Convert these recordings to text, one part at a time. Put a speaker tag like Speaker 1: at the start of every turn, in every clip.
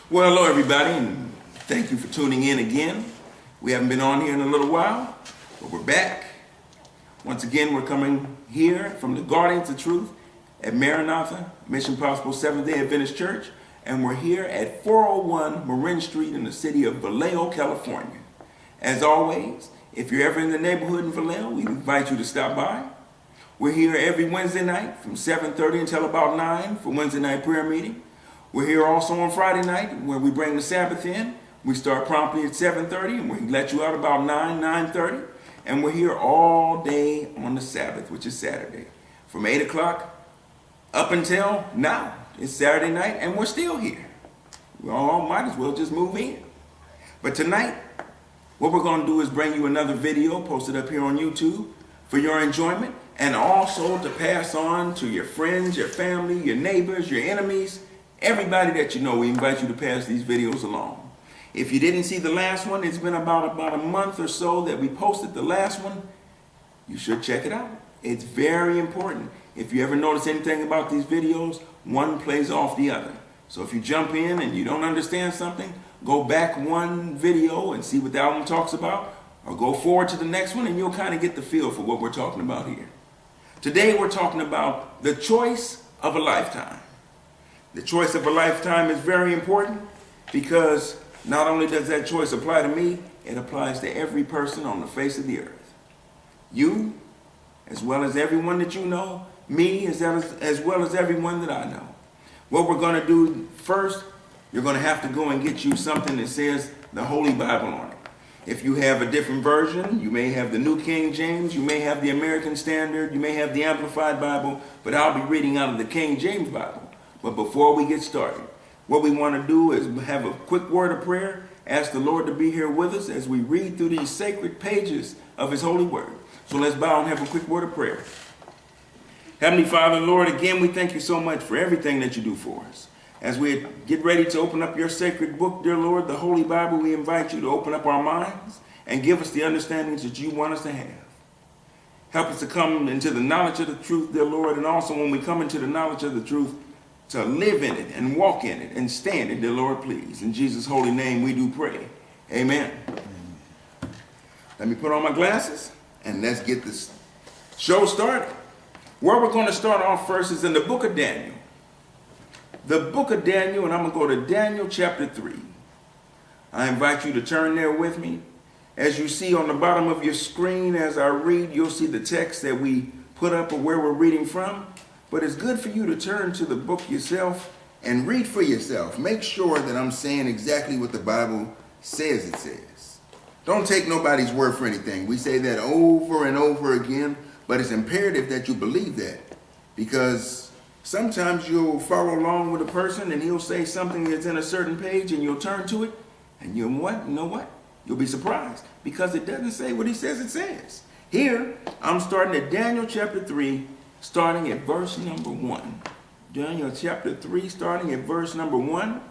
Speaker 1: Well, hello everybody, and thank you for tuning in again. We haven't been on here in a little while, but we're back. Once again, we're coming here from the Guardians of Truth at Maranatha, Mission Possible Seventh-day Adventist Church, and we're here at 401 Marin Street in the city of Vallejo, California. As always, if you're ever in the neighborhood in Vallejo, we invite you to stop by. We're here every Wednesday night from 7:30 until about 9 for Wednesday night prayer meeting. We're here also on Friday night where we bring the Sabbath in. We start promptly at 7:30 and we let you out about 9:30. And we're here all day on the Sabbath, which is Saturday. From 8 o'clock up until now. It's Saturday night and we're still here. We all might as well just move in. But tonight, what we're going to do is bring you another video posted up here on YouTube for your enjoyment and also to pass on to your friends, your family, your neighbors, your enemies, everybody that you know. We invite you to pass these videos along. If you didn't see the last one, it's been about a month or so that we posted the last one. You should check it out. It's very important. If you ever notice anything about these videos, one plays off the other. So if you jump in and you don't understand something, go back one video and see what that one talks about, or go forward to the next one and you'll kind of get the feel for what we're talking about here. Today we're talking about the choice of a lifetime. The choice of a lifetime is very important because not only does that choice apply to me, it applies to every person on the face of the earth. You, as well as everyone that you know, me, as well as everyone that I know. What we're going to do first, you're going to have to go and get you something that says the Holy Bible on it. If you have a different version, you may have the New King James, you may have the American Standard, you may have the Amplified Bible, but I'll be reading out of the King James Bible. But before we get started, what we want to do is have a quick word of prayer, ask the Lord to be here with us as we read through these sacred pages of His holy word. So let's bow and have a quick word of prayer. Heavenly Father, Lord, again, we thank you so much for everything that you do for us. As we get ready to open up your sacred book, dear Lord, the Holy Bible, we invite you to open up our minds and give us the understandings that you want us to have. Help us to come into the knowledge of the truth, dear Lord, and also when we come into the knowledge of the truth, to live in it and walk in it and stand in it, dear Lord, please. In Jesus' holy name we do pray. Amen. Let me put on my glasses and let's get this show started. Where we're going to start off first is in the book of Daniel. The book of Daniel, and I'm going to go to Daniel chapter 3. I invite you to turn there with me. As you see on the bottom of your screen as I read, you'll see the text that we put up of where we're reading from. But it's good for you to turn to the book yourself and read for yourself. Make sure that I'm saying exactly what the Bible says it says. Don't take nobody's word for anything. We say that over and over again, but it's imperative that you believe that, because sometimes you'll follow along with a person and he'll say something that's in a certain page and you'll turn to it and you know what? You'll be surprised because it doesn't say what he says it says. Here, I'm starting at Daniel chapter 3, starting at verse number 1. Daniel chapter 3, starting at verse number 1.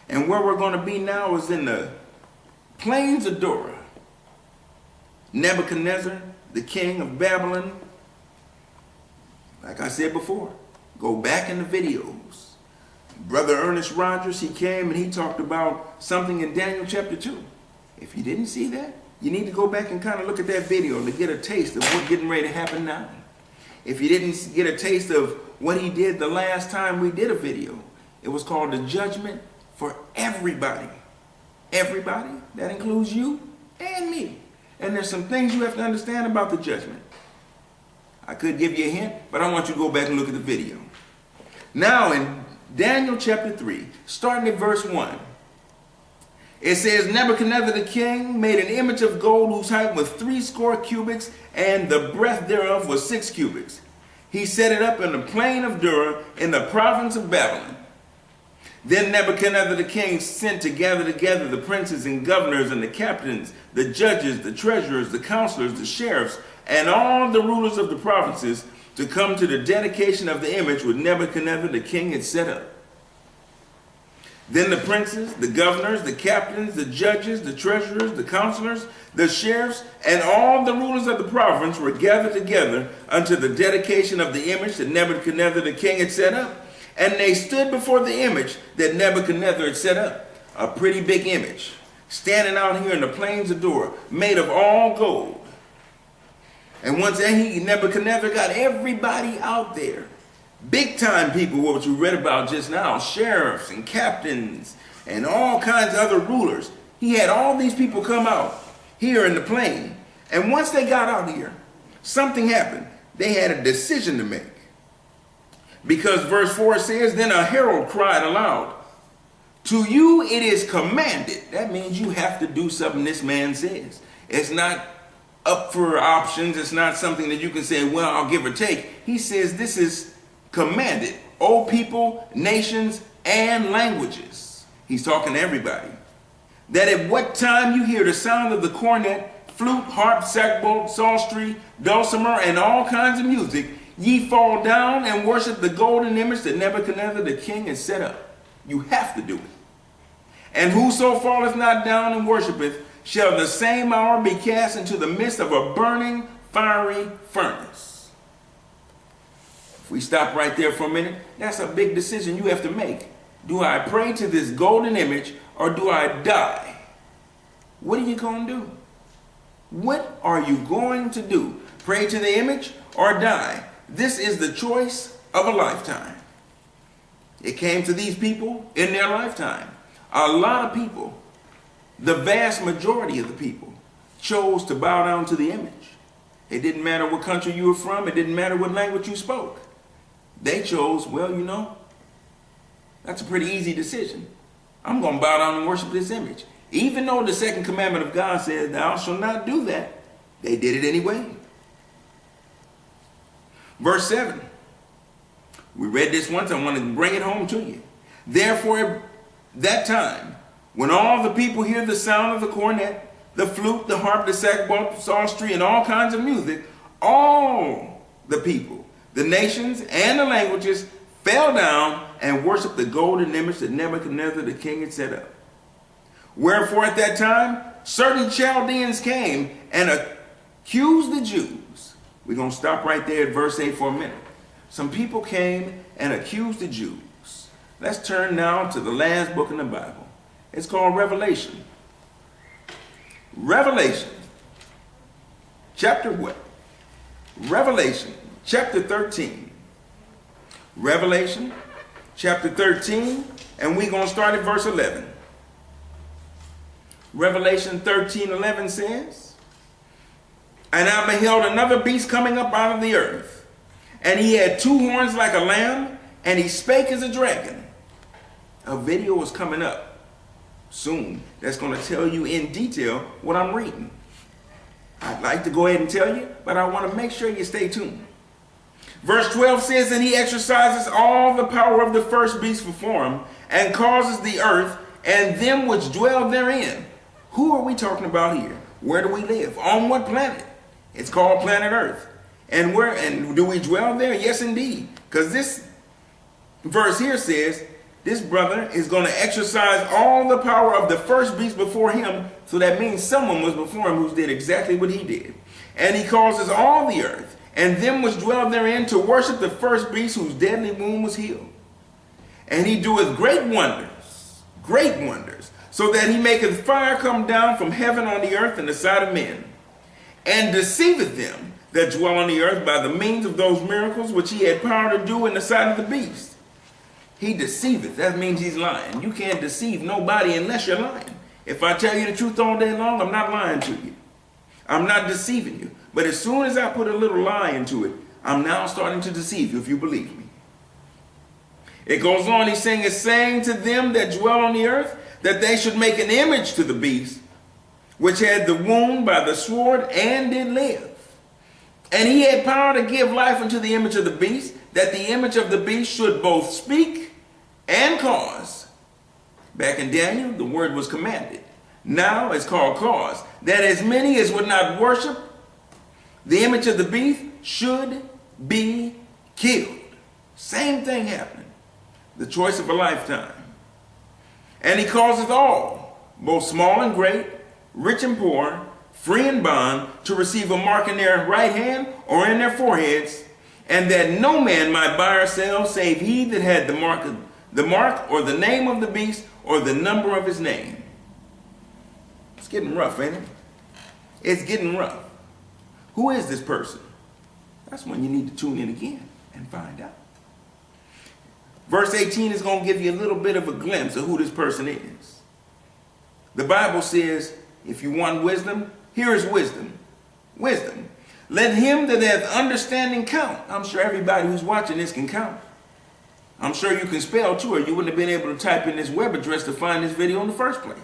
Speaker 1: And where we're going to be now is in the plains of Dura. Nebuchadnezzar, the king of Babylon, like I said before, go back in the videos. Brother Ernest Rogers, he came and he talked about something in Daniel chapter 2. If you didn't see that, you need to go back and kind of look at that video to get a taste of what's getting ready to happen now. If you didn't get a taste of what he did the last time we did a video, it was called the judgment for everybody. Everybody, that includes you and me. And there's some things you have to understand about the judgment. I could give you a hint, but I want you to go back and look at the video. Now in Daniel chapter 3, starting at verse 1, it says, Nebuchadnezzar the king made an image of gold whose height was 80 cubits, and the breadth thereof was 6 cubits. He set it up in the plain of Dura in the province of Babylon. Then Nebuchadnezzar the king sent to gather together the princes and governors and the captains, the judges, the treasurers, the counselors, the sheriffs, and all the rulers of the provinces to come to the dedication of the image which Nebuchadnezzar the king had set up. Then the princes, the governors, the captains, the judges, the treasurers, the counselors, the sheriffs, and all the rulers of the province were gathered together unto the dedication of the image that Nebuchadnezzar the king had set up. And they stood before the image that Nebuchadnezzar had set up. a pretty big image, standing out here in the plains of Dura, made of all gold. And once Nebuchadnezzar got everybody out there, big time people, what you read about just now, sheriffs and captains and all kinds of other rulers. He had all these people come out here in the plain. And once they got out here, something happened. They had a decision to make. Because verse 4 says, then a herald cried aloud, to you it is commanded. That means you have to do something this man says. It's not up for options. It's not something that you can say, well, I'll give or take. He says this is commanded. O people, nations, and languages. He's talking to everybody. That at what time you hear the sound of the cornet, flute, harp, sackbut, psaltery, dulcimer, and all kinds of music, ye fall down and worship the golden image that Nebuchadnezzar the king has set up. You have to do it. And whoso falleth not down and worshipeth shall the same hour be cast into the midst of a burning fiery furnace. If we stop right there for a minute, that's a big decision you have to make. Do I pray to this golden image or do I die? What are you going to do? What are you going to do? Pray to the image or die? This is the choice of a lifetime. It came to these people in their lifetime. A lot of people, the vast majority of the people, chose to bow down to the image. It didn't matter what country you were from. It didn't matter what language you spoke. They chose, well, you know, that's a pretty easy decision. I'm going to bow down and worship this image. Even though the second commandment of God says, thou shalt not do that, they did it anyway. Verse 7. We read this once. I want to bring it home to you. Therefore, that time, when all the people hear the sound of the cornet, the flute, the harp, the sackbut, psaltery, and all kinds of music, all the people, the nations, and the languages fell down and worshiped the golden image that Nebuchadnezzar the king had set up. Wherefore at that time, certain Chaldeans came and accused the Jews. We're going to stop right there at verse 8 for a minute. Some people came and accused the Jews. Let's turn now to the last book in the Bible. It's called Revelation. Revelation. Chapter what? Revelation. Chapter 13. Revelation. Chapter 13. And we're going to start at verse 11. Revelation 13:11 says, and I beheld another beast coming up out of the earth, and he had two horns like a lamb, and he spake as a dragon. A video is coming up soon that's going to tell you in detail what I'm reading. I'd like to go ahead and tell you, but I want to make sure you stay tuned. Verse 12 says, and he exercises all the power of the first beast before him, and causes the earth and them which dwell therein. Who are we talking about here? Where do we live? On what planet? It's called planet Earth. And do we dwell there? Yes, indeed. Because this verse here says, this brother is going to exercise all the power of the first beast before him. So that means someone was before him who did exactly what he did. And he causes all the earth and them which dwell therein to worship the first beast whose deadly wound was healed. And he doeth great wonders, so that he maketh fire come down from heaven on the earth in the sight of men, and deceiveth them that dwell on the earth by the means of those miracles which he had power to do in the sight of the beast. He deceiveth. That means he's lying. You can't deceive nobody unless you're lying. If I tell you the truth all day long, I'm not lying to you. I'm not deceiving you. But as soon as I put a little lie into it, I'm now starting to deceive you if you believe me. It goes on, he's saying to them that dwell on the earth, that they should make an image to the beast, which had the wound by the sword and did live. And he had power to give life unto the image of the beast, that the image of the beast should both speak and cause. Back in Daniel, the word was commanded. Now it's called cause. That as many as would not worship the image of the beast should be killed. Same thing happening. The choice of a lifetime. And he causeth all, both small and great, rich and poor, free and bond, to receive a mark in their right hand or in their foreheads, and that no man might buy or sell save he that had the mark or the name of the beast or the number of his name. It's getting rough, ain't it? It's getting rough. Who is this person? That's when you need to tune in again and find out. Verse 18 is going to give you a little bit of a glimpse of who this person is. The Bible says, if you want wisdom, here is wisdom. Wisdom. Let him that hath understanding count. I'm sure everybody who's watching this can count. I'm sure you can spell too, or you wouldn't have been able to type in this web address to find this video in the first place.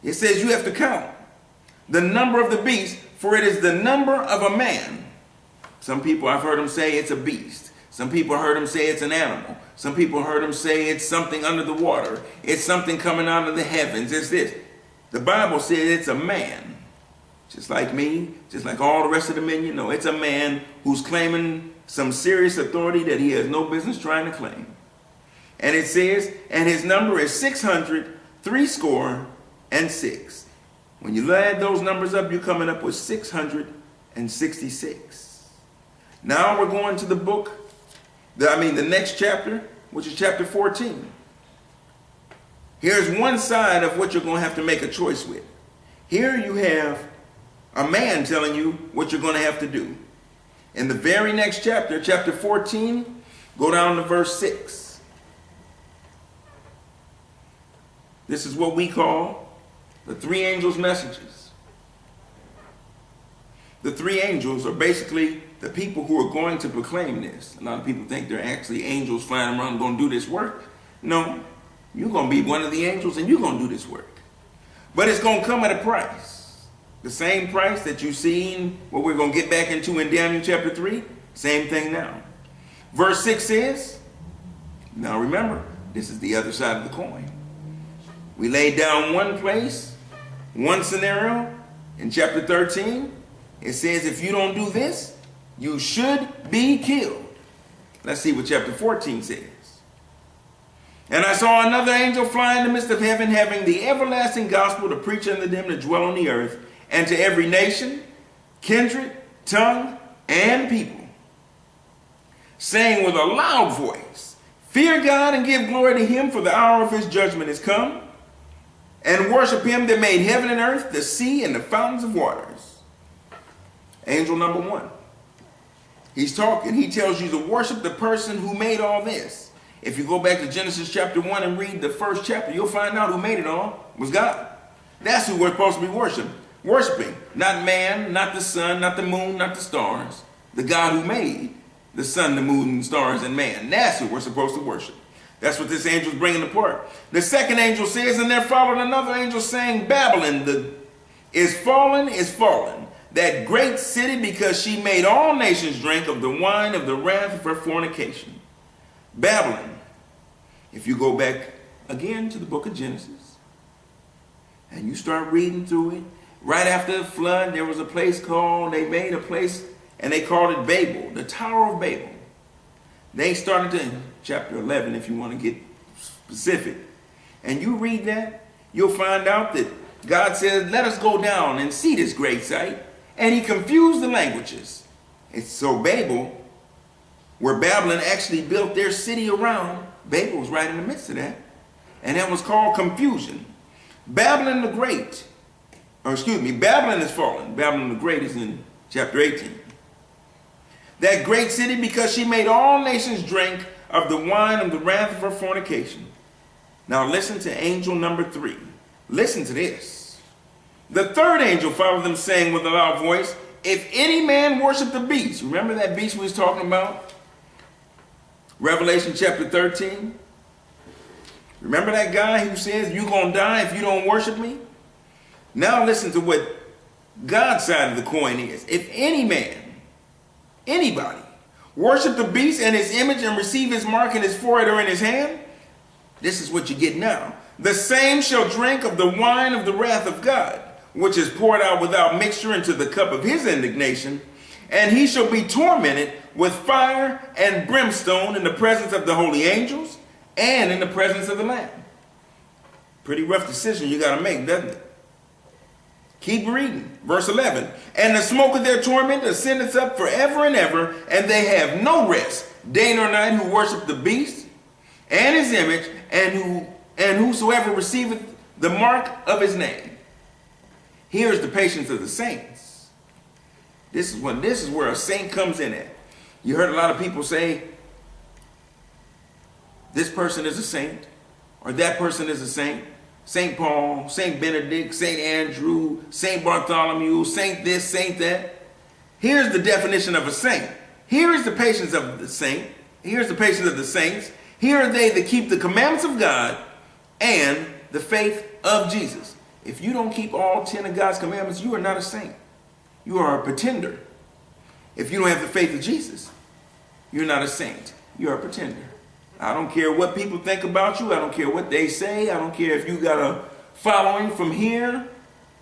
Speaker 1: It says you have to count the number of the beast, for it is the number of a man. Some people, I've heard them say it's a beast. Some people heard them say it's an animal. Some people heard them say it's something under the water. It's something coming out of the heavens. It's this. The Bible says it's a man. Just like me, just like all the rest of the men you know. It's a man who's claiming some serious authority that he has no business trying to claim. And it says, and his number is 666. When you add those numbers up, you're coming up with 666. Now we're going to the book, the next chapter, which is chapter 14. Here's one side of what you're going to have to make a choice with. Here you have a man telling you what you're going to have to do. In the very next chapter, chapter 14, go down to verse 6. This is what we call the three angels' messages. The three angels are basically the people who are going to proclaim this. A lot of people think they're actually angels flying around going to do this work. No, you're going to be one of the angels and you're going to do this work. But it's going to come at a price. The same price that you've seen, what we're going to get back into in Daniel chapter 3, same thing now. Verse 6 says, now remember, this is the other side of the coin. We laid down one place, one scenario in chapter 13. It says if you don't do this, you should be killed. Let's see what chapter 14 says. And I saw another angel fly in the midst of heaven, having the everlasting gospel to preach unto them that dwell on the earth, and to every nation, kindred, tongue, and people, saying with a loud voice, fear God and give glory to him, for the hour of his judgment is come, and worship him that made heaven and earth, the sea, and the fountains of waters. Angel number 1. He's talking. He tells you to worship the person who made all this. If you go back to Genesis chapter 1 and read the first chapter, you'll find out who made it all was God. That's who we're supposed to be worshiping. Not man, not the sun, not the moon, not the stars. The God who made the sun, the moon, the stars, and man. That's who we're supposed to worship. That's what this angel's bringing apart. The second angel says, and there followed another angel saying, Babylon is fallen, that great city, because she made all nations drink of the wine of the wrath of her fornication. Babylon. If you go back again to the book of Genesis, and you start reading through it, right after the flood, there was a place they made a place, and they called it Babel, the Tower of Babel. They started in chapter 11, if you want to get specific. And you read that, you'll find out that God says, let us go down and see this great sight. And he confused the languages. It's so Babel, where Babylon actually built their city around, Babel was right in the midst of that. And that was called confusion. Babylon the Great, Babylon is fallen. Babylon the Great is in chapter 18. That great city, because she made all nations drink of the wine of the wrath of her fornication. Now listen to angel number 3. Listen to this. The third angel followed them, saying with a loud voice, if any man worship the beast, remember that beast we was talking about? Revelation chapter 13. Remember that guy who says you're going to die if you don't worship me? Now listen to what God's side of the coin is. If any man, anybody, worship the beast and his image and receive his mark in his forehead or in his hand, this is what you get now. The same shall drink of the wine of the wrath of God, which is poured out without mixture into the cup of his indignation, and he shall be tormented with fire and brimstone in the presence of the holy angels and in the presence of the Lamb. Pretty rough decision you got to make, doesn't it? Keep reading. Verse 11. And the smoke of their torment ascendeth up forever and ever, and they have no rest, day nor night, who worship the beast and his image, and whosoever receiveth the mark of his name. Here is the patience of the saints. This is where a saint comes in at. You heard a lot of people say, this person is a saint, or that person is a saint. Saint Paul, Saint Benedict, Saint Andrew, Saint Bartholomew, Saint this, Saint that. Here's the definition of a saint. Here is the patience of the saint. Here's the patience of the saints. Here are they that keep the commandments of God and the faith of Jesus. If you don't keep all 10 of God's commandments, you are not a saint. You are a pretender. If you don't have the faith of Jesus, you're not a saint. You're a pretender. I don't care what people think about you. I don't care what they say. I don't care if you got a following from here.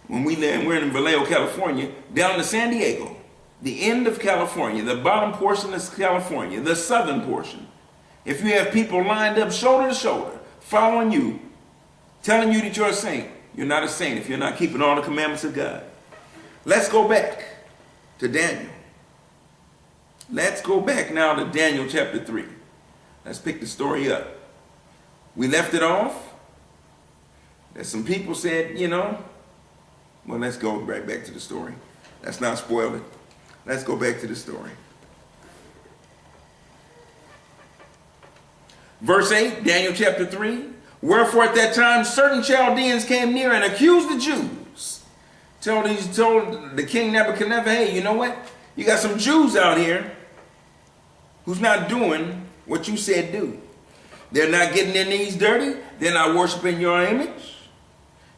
Speaker 1: When we're in Vallejo, California, down to San Diego, the end of California, the bottom portion of California, the southern portion. If you have people lined up shoulder to shoulder, following you, telling you that you're a saint, you're not a saint if you're not keeping all the commandments of God. Let's go back to Daniel. Let's go back now to Daniel chapter 3. Let's pick the story up. We left it off that some people said, well, let's go right back to the story. Let's not spoil it. Let's go back to the story. Verse 8, Daniel chapter 3. Wherefore at that time certain Chaldeans came near and accused the Jews. Told the king Nebuchadnezzar, hey, you know what? You got some Jews out here who's not doing what you said do. They're not getting their knees dirty. They're not worshiping your image.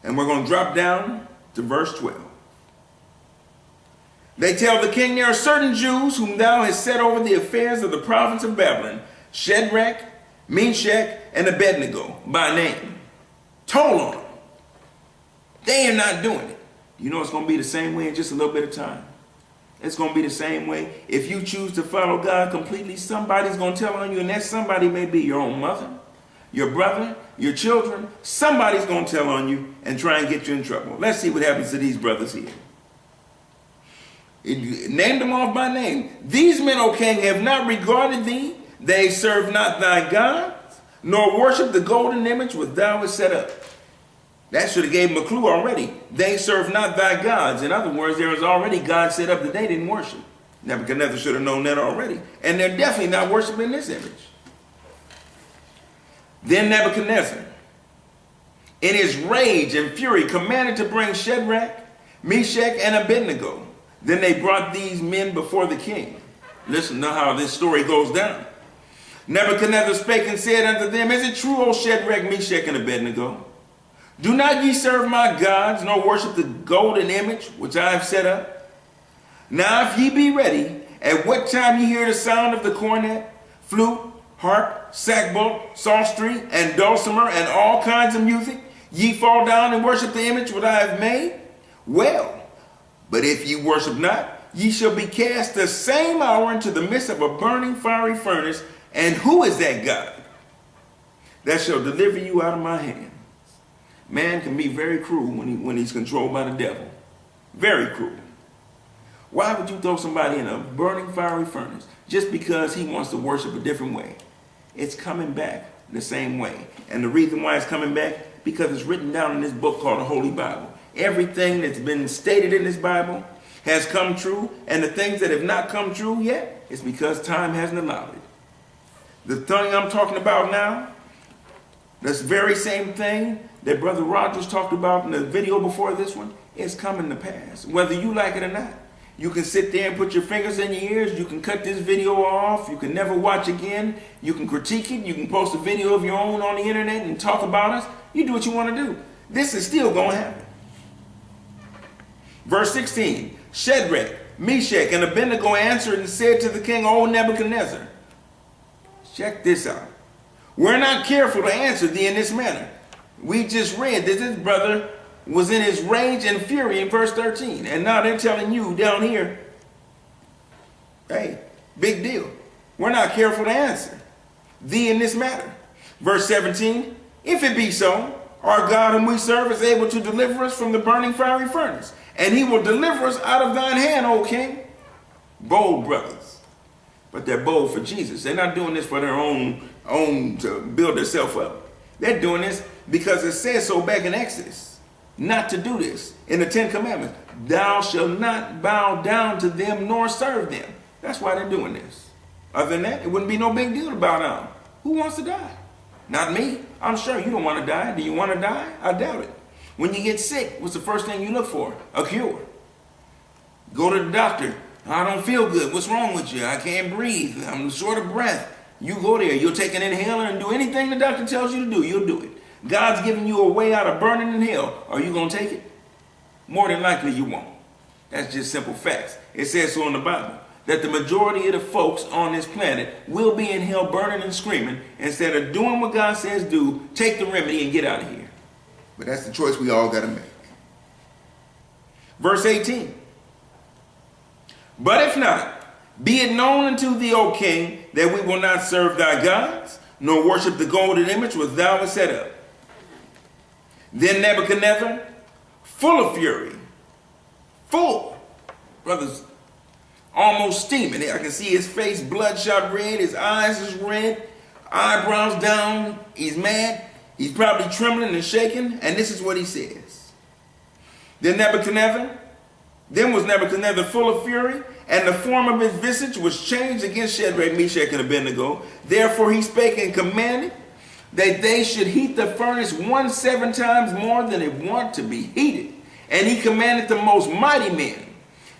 Speaker 1: And we're going to drop down to verse 12. They tell the king, there are certain Jews whom thou hast set over the affairs of the province of Babylon, Shadrach, Meshach, and Abednego by name. Told on them. They are not doing it. You know it's going to be the same way in just a little bit of time. It's going to be the same way. If you choose to follow God completely, somebody's going to tell on you, and that somebody may be your own mother, your brother, your children. Somebody's going to tell on you and try and get you in trouble. Let's see what happens to these brothers here. It named them off by name. These men, O king, have not regarded thee. They serve not thy gods, nor worship the golden image which thou hast set up. That should have gave them a clue already. They serve not thy gods. In other words, there was already God set up that they didn't worship. Nebuchadnezzar should have known that already. And they're definitely not worshiping this image. Then Nebuchadnezzar, in his rage and fury, commanded to bring Shadrach, Meshach, and Abednego. Then they brought these men before the king. Listen to how this story goes down. Nebuchadnezzar spake and said unto them, is it true, O Shadrach, Meshach, and Abednego? Do not ye serve my gods, nor worship the golden image which I have set up? Now if ye be ready, at what time ye hear the sound of the cornet, flute, harp, sackbut, psaltery, and dulcimer, and all kinds of music, ye fall down and worship the image which I have made? Well, but if ye worship not, ye shall be cast the same hour into the midst of a burning fiery furnace. And who is that God that shall deliver you out of my hand? Man can be very cruel when he's controlled by the devil. Very cruel. Why would you throw somebody in a burning fiery furnace just because he wants to worship a different way? It's coming back the same way. And the reason why it's coming back, because it's written down in this book called the Holy Bible. Everything that's been stated in this Bible has come true, and the things that have not come true yet, it's because time hasn't allowed it. The thing I'm talking about now, this very same thing that Brother Rogers talked about in the video before this one, is coming to pass, whether you like it or not. You can sit there and put your fingers in your ears. You can cut this video off. You can never watch again. You can critique it. You can post a video of your own on the internet and talk about us. You do what you want to do. This is still going to happen. Verse 16, Shadrach, Meshach, and Abednego answered and said to the king, O Nebuchadnezzar, check this out. We're not careful to answer thee in this manner. We just read that this brother was in his rage and fury in verse 13. And now they're telling you down here, hey, big deal. We're not careful to answer thee in this matter. Verse 17, if it be so, our God whom we serve is able to deliver us from the burning fiery furnace, and he will deliver us out of thine hand, O king. Bold brothers. but they're bold for Jesus. They're not doing this for their own to build themselves up. They're doing this because it says so back in Exodus, not to do this. In the 10 Commandments, thou shalt not bow down to them nor serve them. That's why they're doing this. Other than that, it wouldn't be no big deal to bow down. Who wants to die? Not me. I'm sure you don't want to die. Do you want to die? I doubt it. When you get sick, what's the first thing you look for? A cure. Go to the doctor. I don't feel good. What's wrong with you? I can't breathe. I'm short of breath. You go there. You'll take an inhaler and do anything the doctor tells you to do. You'll do it. God's giving you a way out of burning in hell. Are you going to take it? More than likely you won't. That's just simple facts. It says so in the Bible, that the majority of the folks on this planet will be in hell burning and screaming. Instead of doing what God says do, take the remedy and get out of here. But that's the choice we all got to make. Verse 18. But if not, be it known unto thee, O king, that we will not serve thy gods, nor worship the golden image which thou hast set up. Then Nebuchadnezzar, full of fury, brothers, almost steaming. I can see his face bloodshot red, his eyes is red, eyebrows down, he's mad, he's probably trembling and shaking, and this is what he says. Then was Nebuchadnezzar full of fury, and the form of his visage was changed against Shadrach, Meshach, and Abednego. Therefore he spake and commanded that they should heat the furnace 7 times more than it wont to be heated. And he commanded the most mighty men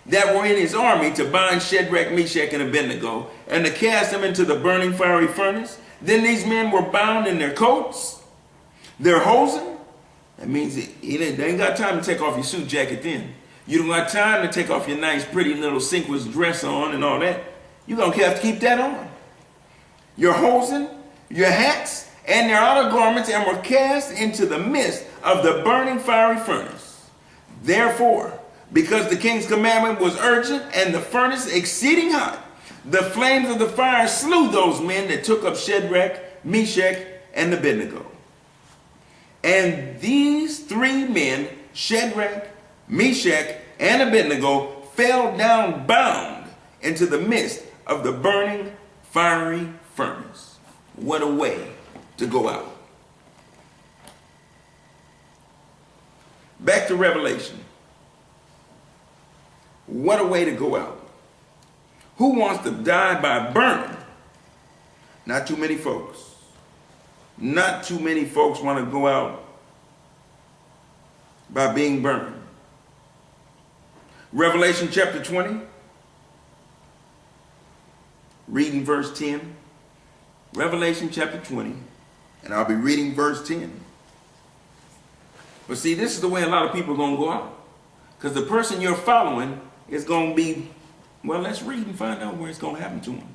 Speaker 1: that were in his army to bind Shadrach, Meshach, and Abednego, and to cast them into the burning fiery furnace. Then these men were bound in their coats, their hosen. That means they ain't got time to take off your suit jacket then. You don't got time to take off your nice, pretty little sequins dress on and all that. You're going to have to keep that on. Your hosen, your hats, and their outer garments, and were cast into the midst of the burning fiery furnace. Therefore, because the king's commandment was urgent and the furnace exceeding hot, the flames of the fire slew those men that took up Shadrach, Meshach, and Abednego. And these 3 men, Shadrach, Meshach, and Abednego, fell down bound into the midst of the burning fiery furnace. What a way to go out. Back to Revelation. What a way to go out. Who wants to die by burning? Not too many folks. Not too many folks want to go out by being burned. Revelation chapter 20, reading verse 10. Revelation chapter 20, and I'll be reading verse 10. But see, this is the way a lot of people are going to go out. Because the person you're following is going to be, well, let's read and find out where it's going to happen to them.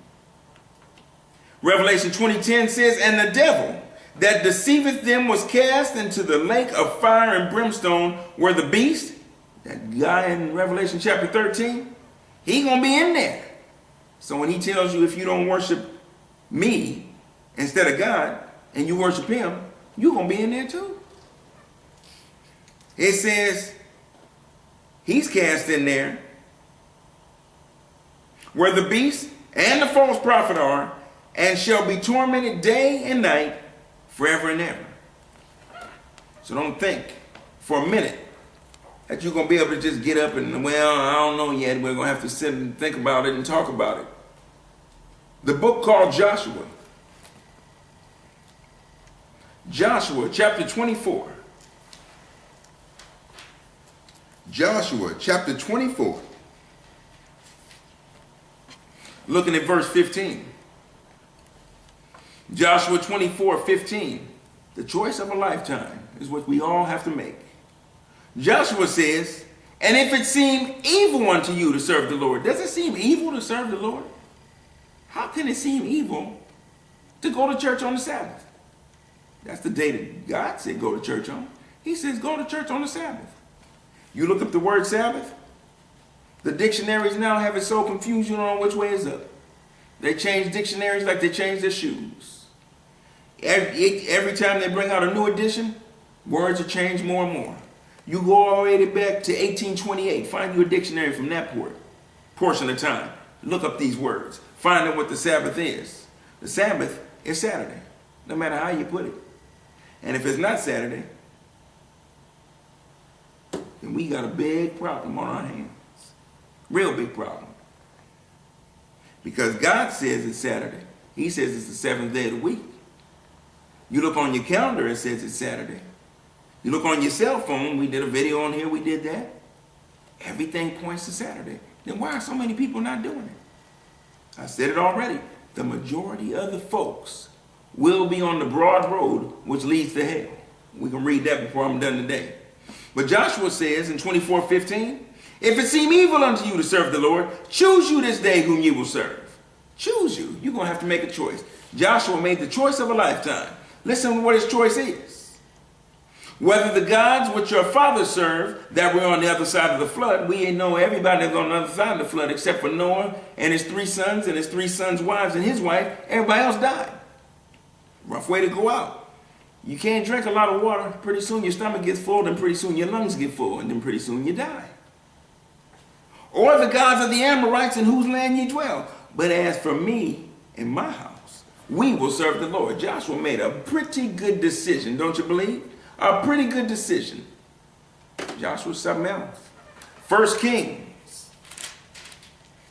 Speaker 1: Revelation 20:10 says, and the devil that deceiveth them was cast into the lake of fire and brimstone, where the beast, that guy in Revelation chapter 13, he going to be in there. So when he tells you if you don't worship me instead of God and you worship him, you're going to be in there too. It says he's cast in there where the beast and the false prophet are, and shall be tormented day and night forever and ever. So don't think for a minute that you're going to be able to just get up and, well, I don't know yet. We're going to have to sit and think about it and talk about it. The book called Joshua. Joshua chapter 24. Joshua chapter 24. Looking at verse 15. Joshua 24:15. The choice of a lifetime is what we all have to make. Joshua says, and if it seem evil unto you to serve the Lord. Does it seem evil to serve the Lord? How can it seem evil to go to church on the Sabbath? That's the day that God said go to church on. He says go to church on the Sabbath. You look up the word Sabbath, the dictionaries now have it so confused you don't know which way is up. They change dictionaries like they change their shoes. Every time they bring out a new edition, words are changed more and more. You go all the way back to 1828, find you a dictionary from that portion of time. Look up these words. find out what the Sabbath is. The Sabbath is Saturday, no matter how you put it. And if it's not Saturday, then we got a big problem on our hands. Real big problem. Because God says it's Saturday. He says it's the seventh day of the week. You look on your calendar, it says it's Saturday. You look on your cell phone, we did a video on here, we did that. Everything points to Saturday. Then why are so many people not doing it? I said it already. The majority of the folks will be on the broad road which leads to hell. We can read that before I'm done today. But Joshua says in 24:15, if it seem evil unto you to serve the Lord, choose you this day whom you will serve. Choose you. You're going to have to make a choice. Joshua made the choice of a lifetime. Listen to what his choice is. Whether the gods which your fathers served that were on the other side of the flood, we ain't know everybody that was on the other side of the flood except for Noah and his 3 sons and his 3 sons' wives and his wife. Everybody else died. Rough way to go out. You can't drink a lot of water. Pretty soon your stomach gets full, then pretty soon your lungs get full, and then pretty soon you die. Or the gods of the Amorites in whose land ye dwell. But as for me and my house, we will serve the Lord. Joshua made a pretty good decision, don't you believe? A pretty good decision. Joshua's something else. 1 Kings.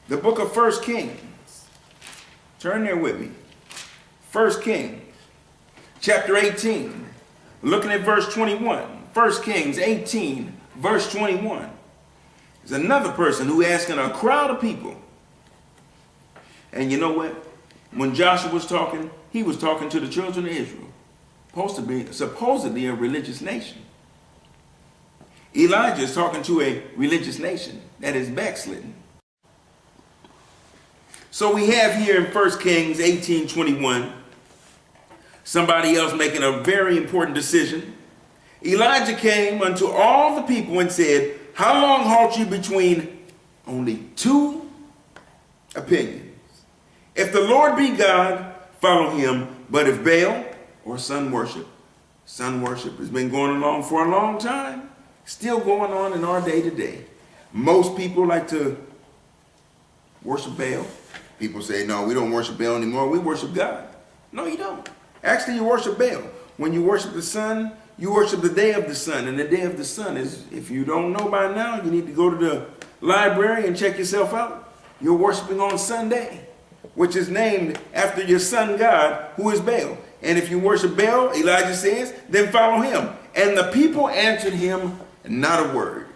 Speaker 1: The book of 1 Kings. Turn there with me. 1 Kings, chapter 18. Looking at verse 21. 1 Kings 18, verse 21. There's another person who asking a crowd of people. And you know what? When Joshua was talking, he was talking to the children of Israel. Supposedly a religious nation. Elijah is talking to a religious nation that is backslidden. So we have here in 1 Kings 18:21, somebody else making a very important decision. Elijah came unto all the people and said, how long halt you between only 2 opinions? If the Lord be God, follow him. But if Baal or sun worship has been going along for a long time, still going on in our day to day. Most people like to worship Baal. People say, no, we don't worship Baal anymore. We worship God. No, you don't. Actually, you worship Baal. When you worship the sun, you worship the day of the sun. And the day of the sun is, if you don't know by now, you need to go to the library and check yourself out. You're worshiping on Sunday, which is named after your sun God, who is Baal. And if you worship Baal, Elijah says, then follow him. And the people answered him not a word.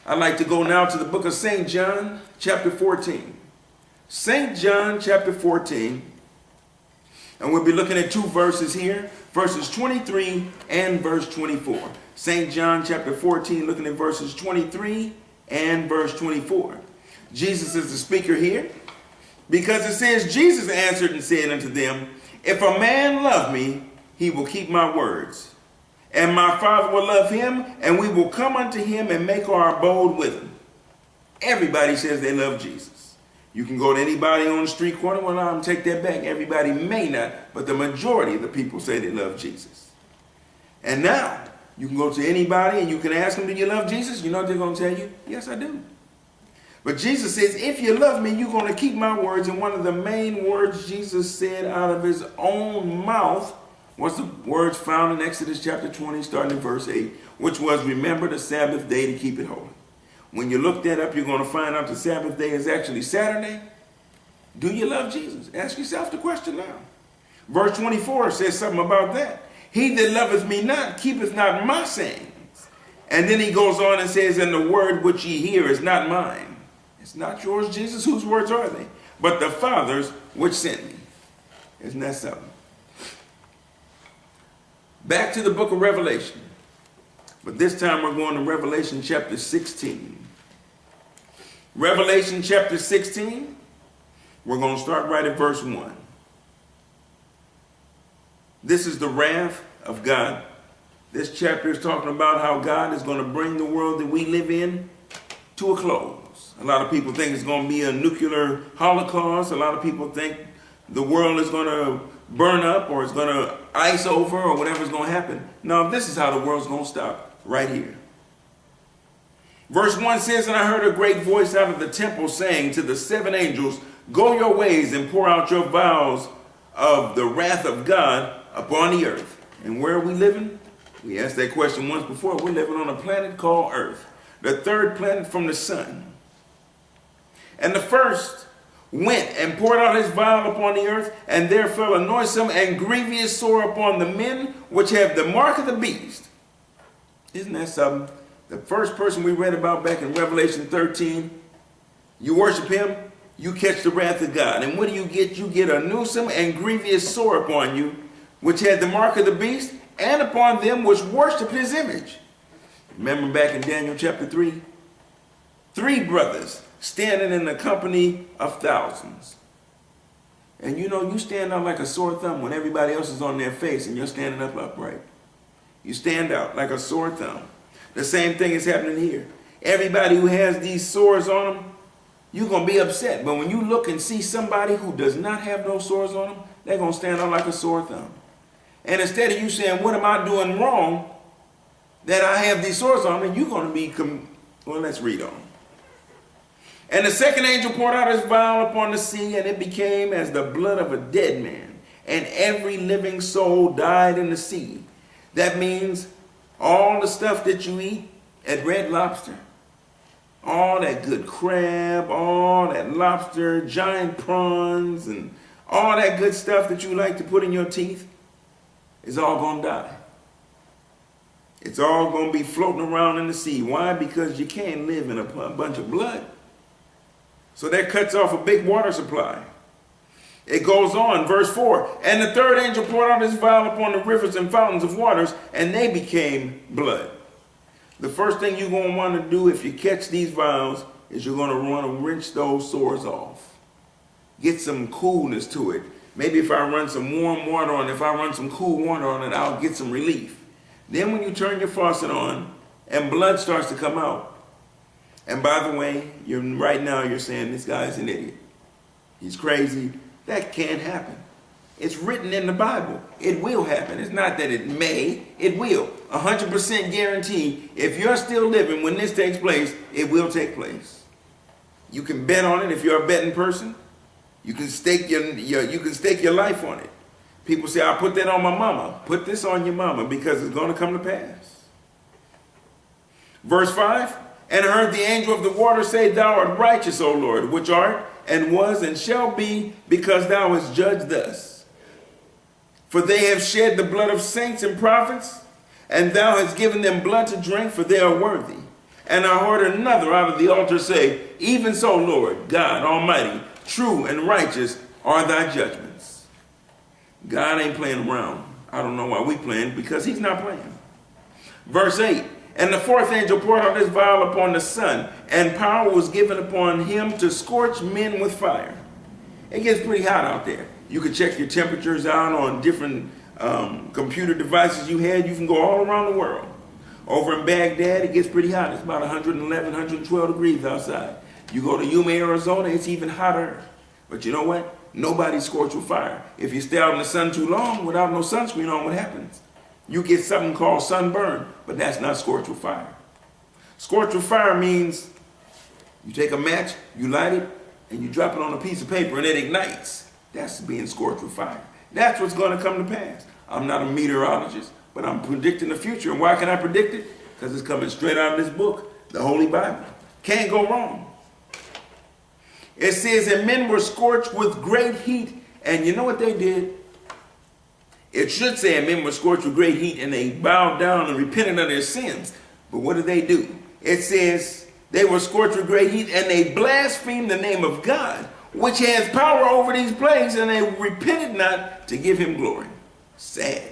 Speaker 1: I'd like to go now to the book of St. John, chapter 14. St. John, chapter 14. And we'll be looking at 2 verses here, verses 23 and verse 24. St. John, chapter 14, looking at verses 23 and verse 24. Jesus is the speaker here, because it says, Jesus answered and said unto them, if a man love me, he will keep my words. And my Father will love him, and we will come unto him and make our abode with him. Everybody says they love Jesus. You can go to anybody on the street corner. Well, I'm take that back. Everybody may not, but the majority of the people say they love Jesus. And now, you can go to anybody and you can ask them, do you love Jesus? You know what they're going to tell you? Yes, I do. But Jesus says, if you love me, you're going to keep my words. And one of the main words Jesus said out of his own mouth was the words found in Exodus chapter 20, starting in verse 8, which was, remember the Sabbath day to keep it holy. When you look that up, you're going to find out the Sabbath day is actually Saturday. Do you love Jesus? Ask yourself the question now. Verse 24 says something about that. He that loveth me not, keepeth not my sayings. And then he goes on and says, and the word which ye hear is not mine. It's not yours, Jesus. Whose words are they? But the Father's which sent me. Isn't that something? Back to the book of Revelation. But this time we're going to Revelation chapter 16. Revelation chapter 16. We're going to start right at verse 1. This is the wrath of God. This chapter is talking about how God is going to bring the world that we live in to a close. A lot of people think it's going to be a nuclear holocaust. A lot of people think the world is going to burn up or it's going to ice over or whatever's going to happen. No, this is how the world's going to stop, right here. Verse 1 says, and I heard a great voice out of the temple saying to the 7 angels Go your ways and pour out your vials of the wrath of God upon the earth. And where are we living? We asked that question once before. We're living on a planet called Earth, the third planet from the sun. And the first went and poured out his vial upon the earth, and there fell a noisome and grievous sore upon the men which have the mark of the beast. Isn't that something? The first person we read about back in Revelation 13, you worship him, you catch the wrath of God. And what do? You get a noisome and grievous sore upon you, which had the mark of the beast, and upon them which worship his image. Remember back in Daniel chapter 3? 3 brothers standing in the company of thousands. And you know, you stand out like a sore thumb when everybody else is on their face and you're standing up upright. You stand out like a sore thumb. The same thing is happening here. Everybody who has these sores on them, you're going to be upset. But when you look and see somebody who does not have those sores on them, they're going to stand out like a sore thumb. And instead of you saying, what am I doing wrong that I have these sores on me, you're going to be, well, let's read on. And the second angel poured out his vial upon the sea, and it became as the blood of a dead man. And every living soul died in the sea. That means all the stuff that you eat at Red Lobster, all that good crab, all that lobster, giant prawns, and all that good stuff that you like to put in your teeth is all going to die. It's all going to be floating around in the sea. Why? Because you can't live in a bunch of blood. So that cuts off a big water supply. It goes on, verse 4. And the third angel poured out his vial upon the rivers and fountains of waters, and they became blood. The first thing you're going to want to do if you catch these vials is you're going to want to rinse those sores off. Get some coolness to it. Maybe if I run some warm water on it, if I run some cool water on it, I'll get some relief. Then when you turn your faucet on and blood starts to come out, and by the way, right now you're saying this guy's an idiot. He's crazy. That can't happen. It's written in the Bible. It will happen. It's not that it may. It will. 100% guarantee. If you're still living when this takes place, it will take place. You can bet on it if you're a betting person. You can stake your life on it. People say, I'll put that on my mama. Put this on your mama because it's going to come to pass. Verse 5. And I heard the angel of the water say, Thou art righteous, O Lord, which art, and was, and shall be, because thou hast judged thus. For they have shed the blood of saints and prophets, and thou hast given them blood to drink, for they are worthy. And I heard another out of the altar say, Even so, Lord, God Almighty, true and righteous are thy judgments. God ain't playing around. I don't know why we playing, because he's not playing. Verse 8. And the fourth angel poured out his vial upon the sun, and power was given upon him to scorch men with fire. It gets pretty hot out there. You can check your temperatures out on different computer devices you had. You can go all around the world. Over in Baghdad, it gets pretty hot. It's about 111, 112 degrees outside. You go to Yuma, Arizona, it's even hotter. But you know what? Nobody's scorched with fire. If you stay out in the sun too long without no sunscreen on, what happens? You get something called sunburn, but that's not scorched with fire. Scorched with fire means you take a match, you light it, and you drop it on a piece of paper and it ignites. That's being scorched with fire. That's what's going to come to pass. I'm not a meteorologist, but I'm predicting the future. And why can I predict it? Because it's coming straight out of this book, the Holy Bible. Can't go wrong. It says, and men were scorched with great heat. And you know what they did? It should say, and men were scorched with great heat, and they bowed down and repented of their sins. But what did they do? It says, they were scorched with great heat, and they blasphemed the name of God, which has power over these plagues, and they repented not to give him glory. Sad.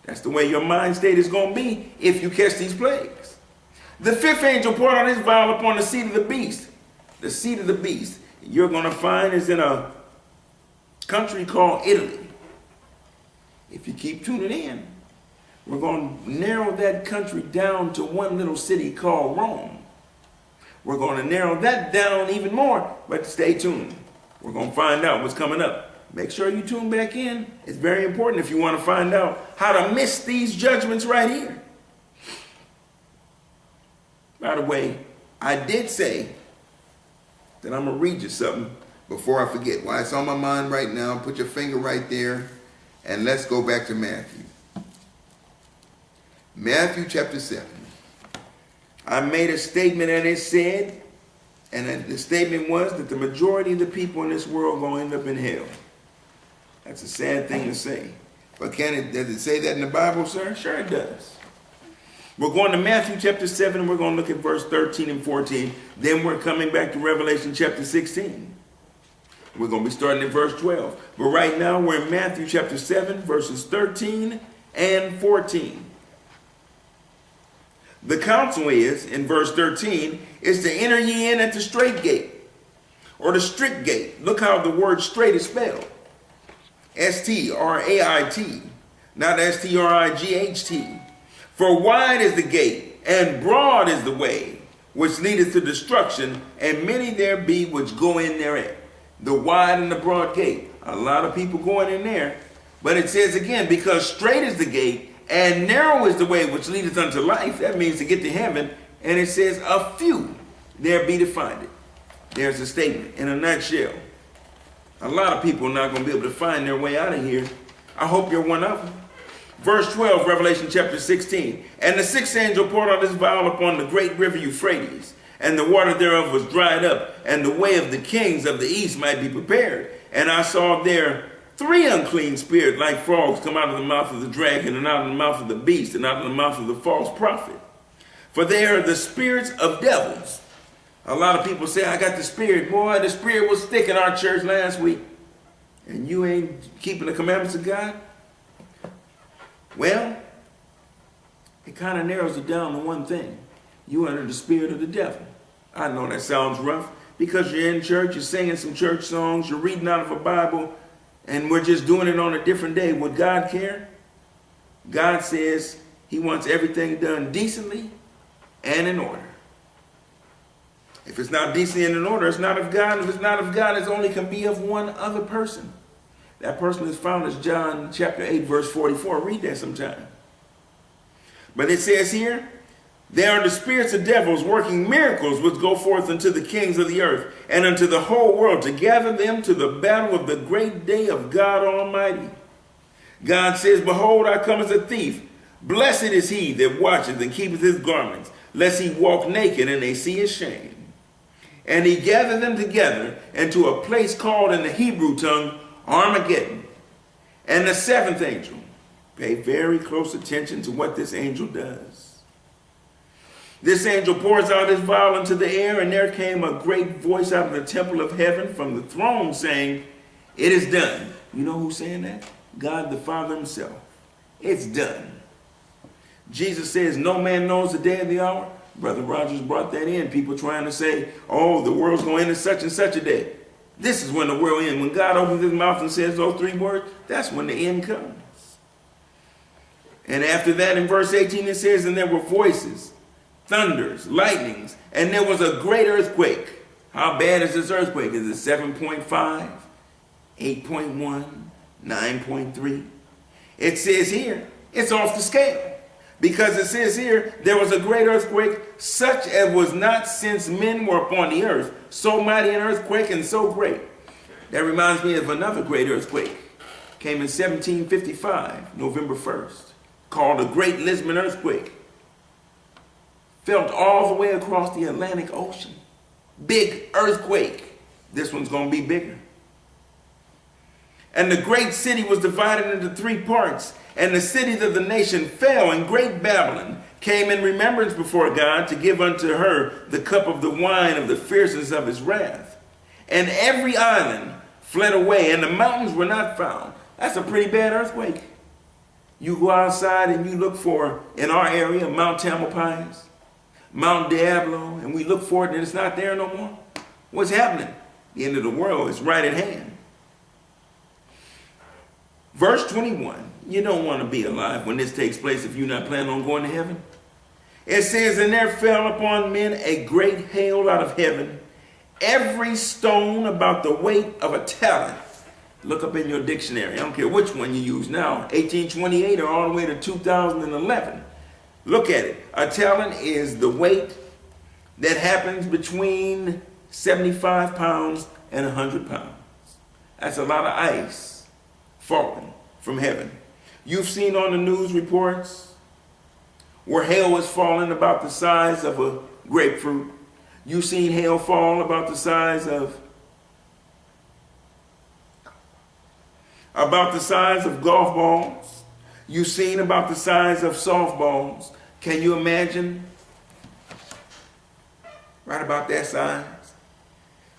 Speaker 1: That's the way your mind state is going to be if you catch these plagues. The fifth angel poured out his vial upon the seat of the beast. The seat of the beast you're going to find is in a country called Italy. If you keep tuning in, we're going to narrow that country down to one little city called Rome. We're going to narrow that down even more, but stay tuned. We're going to find out what's coming up. Make sure you tune back in. It's very important if you want to find out how to miss these judgments right here. By the way, I did say that I'm going to read you something before I forget, while it's on my mind right now, put your finger right there, and let's go back to Matthew. Matthew chapter 7. I made a statement and it said, and the statement was that the majority of the people in this world are going to end up in hell. That's a sad thing to say. But does it say that in the Bible, sir? Sure it does. We're going to Matthew chapter 7, and we're going to look at verse 13 and 14. Then we're coming back to Revelation chapter 16. We're going to be starting at verse 12. But right now we're in Matthew chapter 7, verses 13 and 14. The counsel is, in verse 13, is to enter ye in at the straight gate, or the strict gate. Look how the word straight is spelled. S-T-R-A-I-T, not S-T-R-I-G-H-T. For wide is the gate, and broad is the way, which leadeth to destruction, and many there be which go in therein. The wide and the broad gate. A lot of people going in there. But it says again, because straight is the gate, and narrow is the way which leadeth unto life. That means to get to heaven. And it says, a few there be to find it. There's a statement in a nutshell. A lot of people are not going to be able to find their way out of here. I hope you're one of them. Verse 12, Revelation chapter 16. And the sixth angel poured out his vial upon the great river Euphrates, and the water thereof was dried up, and the way of the kings of the east might be prepared. And I saw there 3 unclean spirits like frogs come out of the mouth of the dragon, and out of the mouth of the beast, and out of the mouth of the false prophet. For they are the spirits of devils. A lot of people say, I got the spirit. Boy, the spirit was thick in our church last week. And you ain't keeping the commandments of God? Well, it kind of narrows it down to one thing. You under the spirit of the devil. I know that sounds rough, because you're in church, you're singing some church songs, you're reading out of a Bible, and we're just doing it on a different day. Would God care? God says he wants everything done decently and in order. If it's not decent and in order, it's not of God. If it's not of God, it only can be of one other person. That person is found as John chapter 8, verse 44. Read that sometime. But it says here, there are the spirits of devils working miracles which go forth unto the kings of the earth and unto the whole world to gather them to the battle of the great day of God Almighty. God says, behold, I come as a thief. Blessed is he that watcheth and keepeth his garments, lest he walk naked and they see his shame. And he gathered them together into a place called in the Hebrew tongue Armageddon. And the seventh angel, pay very close attention to what this angel does. This angel pours out his vial into the air, and there came a great voice out of the temple of heaven from the throne saying, it is done. You know who's saying that? God the Father himself. It's done. Jesus says, no man knows the day or the hour. Brother Rogers brought that in. People trying to say, oh, the world's going to end in such and such a day. This is when the world ends. When God opens his mouth and says those 3 words, that's when the end comes. And after that, in verse 18, it says, and there were voices, thunders, lightnings, and there was a great earthquake. How bad is this earthquake? Is it 7.5, 8.1, 9.3? It says here, it's off the scale. Because it says here, there was a great earthquake, such as was not since men were upon the earth. So mighty an earthquake and so great. That reminds me of another great earthquake. Came in 1755, November 1st, called the Great Lisbon Earthquake. Felt all the way across the Atlantic Ocean. Big earthquake. This one's going to be bigger. And the great city was divided into 3 parts. And the cities of the nation fell, and great Babylon came in remembrance before God to give unto her the cup of the wine of the fierceness of his wrath. And every island fled away, and the mountains were not found. That's a pretty bad earthquake. You go outside and you look for, in our area, Mount Tamalpais, Mount Diablo, and we look for it and it's not there no more. What's happening? The end of the world is right at hand. Verse 21, you don't want to be alive when this takes place if you're not planning on going to heaven. It says, and there fell upon men a great hail out of heaven, every stone about the weight of a talent. Look up in your dictionary. I don't care which one you use now, 1828 or all the way to 2011. Look at it. A talent is the weight that happens between 75 pounds pounds. That's a lot of ice falling from heaven. You've seen on the news reports where hail is falling about the size of a grapefruit. You've seen hail fall about the size of golf balls. You've seen about the size of softballs. Can you imagine? Right about that size.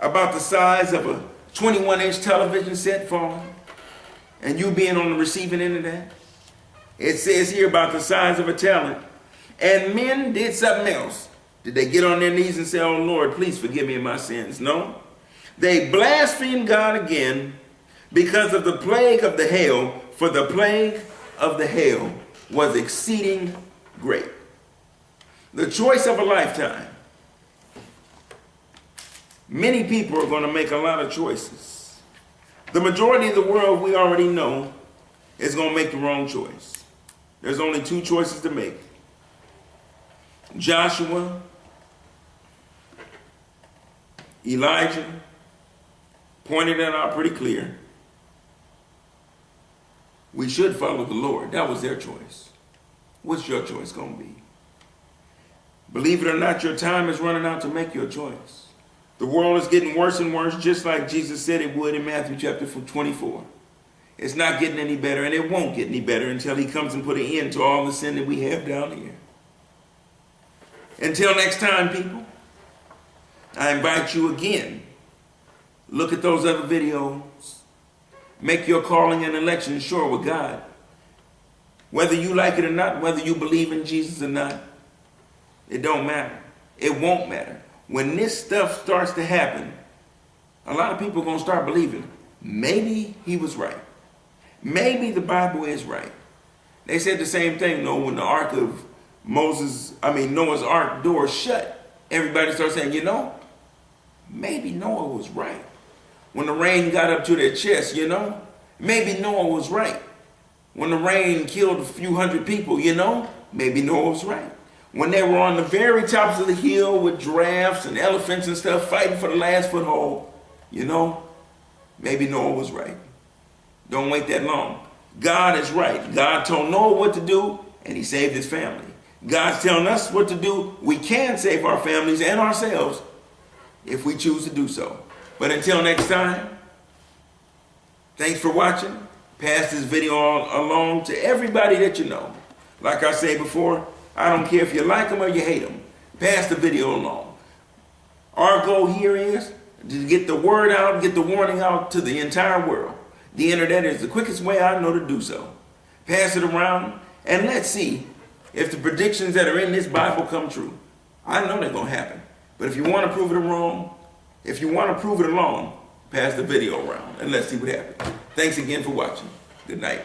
Speaker 1: About the size of a 21-inch television set falling. And you being on the receiving end of that. It says here about the size of a talent. And men did something else. Did they get on their knees and say, "Oh Lord, please forgive me of my sins"? No. They blasphemed God again because of the plague of the hail, for the plague of the hail was exceeding great. The choice of a lifetime. Many people are going to make a lot of choices. The majority of the world, we already know, is going to make the wrong choice. There's only two choices to make. Joshua, Elijah pointed that out pretty clear. We should follow the Lord. That was their choice. What's your choice going to be? Believe it or not, your time is running out to make your choice. The world is getting worse and worse, just like Jesus said it would in Matthew chapter 24. It's not getting any better, and it won't get any better until he comes and put an end to all the sin that we have down here. Until next time, people, I invite you again. Look at those other videos. Make your calling and election sure with God. Whether you like it or not, whether you believe in Jesus or not, it don't matter. It won't matter. When this stuff starts to happen, a lot of people are going to start believing, maybe he was right. Maybe the Bible is right. They said the same thing, when the ark of Noah's ark door shut. Everybody started saying, maybe Noah was right. When the rain got up to their chest, maybe Noah was right. When the rain killed a few hundred people, maybe Noah was right. When they were on the very tops of the hill with giraffes and elephants and stuff fighting for the last foothold, maybe Noah was right. Don't wait that long. God is right. God told Noah what to do, and he saved his family. God's telling us what to do. We can save our families and ourselves if we choose to do so. But until next time, thanks for watching. Pass this video along to everybody that you know. Like I said before, I don't care if you like them or you hate them. Pass the video along. Our goal here is to get the word out, get the warning out to the entire world. The internet is the quickest way I know to do so. Pass it around, and let's see if the predictions that are in this Bible come true. I know they're going to happen. But if you want to prove it wrong, if you want to prove it along, pass the video around, and let's see what happens. Thanks again for watching. Good night.